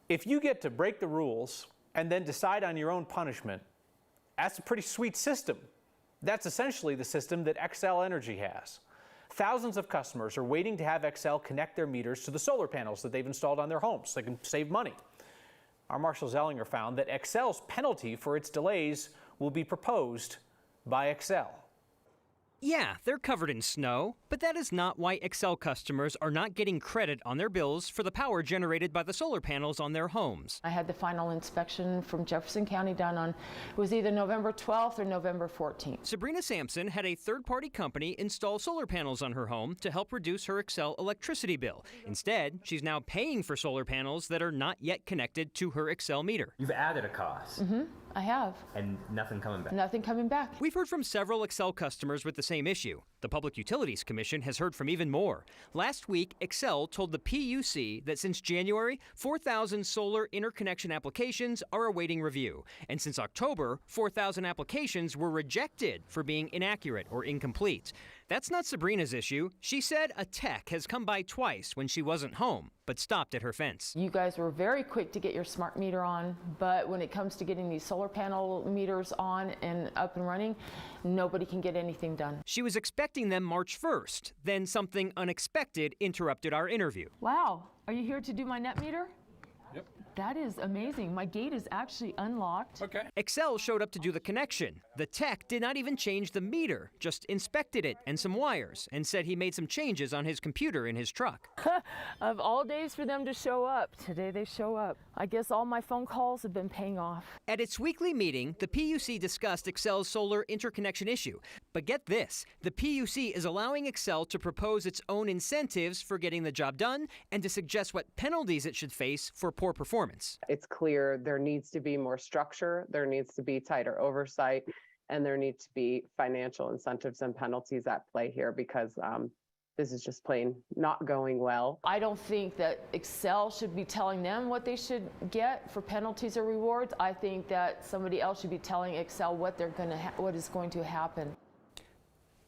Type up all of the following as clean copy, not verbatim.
If you get to break the rules and then decide on your own punishment, that's a pretty sweet system. That's essentially the system that Xcel Energy has. Thousands of customers are waiting to have Xcel connect their meters to the solar panels that they've installed on their homes so they can save money. Our Marshall Zellinger found that Xcel's penalty for its delays will be proposed by Xcel. Yeah, they're covered in snow, but that is not why Xcel customers are not getting credit on their bills for the power generated by the solar panels on their homes. I had the final inspection from Jefferson County done on, it was either November 12th or November 14th. Sabrina Sampson had a third-party company install solar panels on her home to help reduce her Xcel electricity bill. Instead, she's now paying for solar panels that are not yet connected to her Xcel meter. You've added a cost. I have. And nothing coming back. Nothing coming back. We've heard from several Xcel customers with the same issue. The Public Utilities Commission has heard from even more. Last week, Xcel told the PUC that since January, 4,000 solar interconnection applications are awaiting review. And since October, 4,000 applications were rejected for being inaccurate or incomplete. That's not Sabrina's issue. She said a tech has come by twice when she wasn't home, but stopped at her fence. You guys were very quick to get your smart meter on, but when it comes to getting these solar panel meters on and up and running, nobody can get anything done. She was expecting them March 1st. Then something unexpected interrupted our interview. Wow, are you here to do my net meter? Yep. That is amazing. My gate is actually unlocked. Okay. Xcel showed up to do the connection. The tech did not even change the meter, just inspected it and some wires, and said he made some changes on his computer in his truck. Of all days for them to show up, today they show up. I guess all my phone calls have been paying off. At its weekly meeting, the PUC discussed Xcel's solar interconnection issue. But get this, the PUC is allowing Xcel to propose its own incentives for getting the job done and to suggest what penalties it should face for poor performance. It's clear there needs to be more structure, there needs to be tighter oversight, and there need to be financial incentives and penalties at play here because this is just plain not going well. I don't think that Xcel should be telling them what they should get for penalties or rewards. I think that somebody else should be telling Xcel what what is going to happen.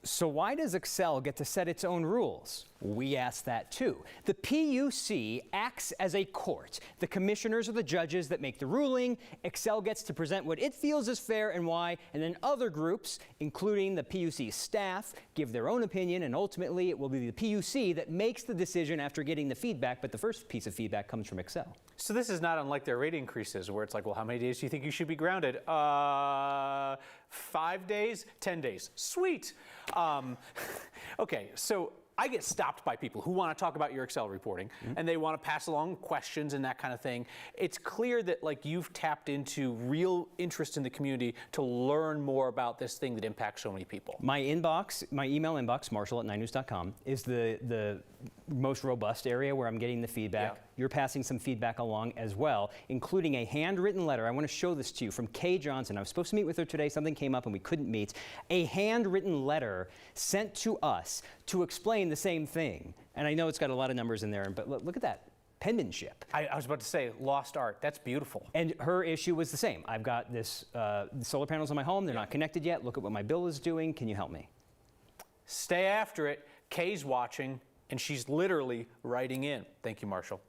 So why does Xcel get to set its own rules? We asked that too. The PUC acts as a court. The commissioners are the judges that make the ruling. Xcel gets to present what it feels is fair and why, and then other groups, including the PUC staff, give their own opinion, and ultimately it will be the PUC that makes the decision after getting the feedback, but the first piece of feedback comes from Xcel. So this is not unlike their rate increases where it's like, well, how many days do you think you should be grounded? 5 days, 10 days. Sweet. Okay, so I get stopped by people who want to talk about your Xcel reporting, and they want to pass along questions and that kind of thing. It's clear that like you've tapped into real interest in the community to learn more about this thing that impacts so many people. My inbox, my email inbox, marshall@9news.com, is the most robust area where I'm getting the feedback. Yeah. You're passing some feedback along as well, including a handwritten letter. I want to show this to you from Kay Johnson. I was supposed to meet with her today. Something came up and we couldn't meet. A handwritten letter sent to us to explain the same thing. And I know it's got a lot of numbers in there, but look at that penmanship. I was about to say, lost art. That's beautiful. And her issue was the same. I've got this solar panels on my home. They're not connected yet. Look at what my bill is doing. Can you help me? Stay after it. Kay's watching, and she's literally writing in. Thank you, Marshall.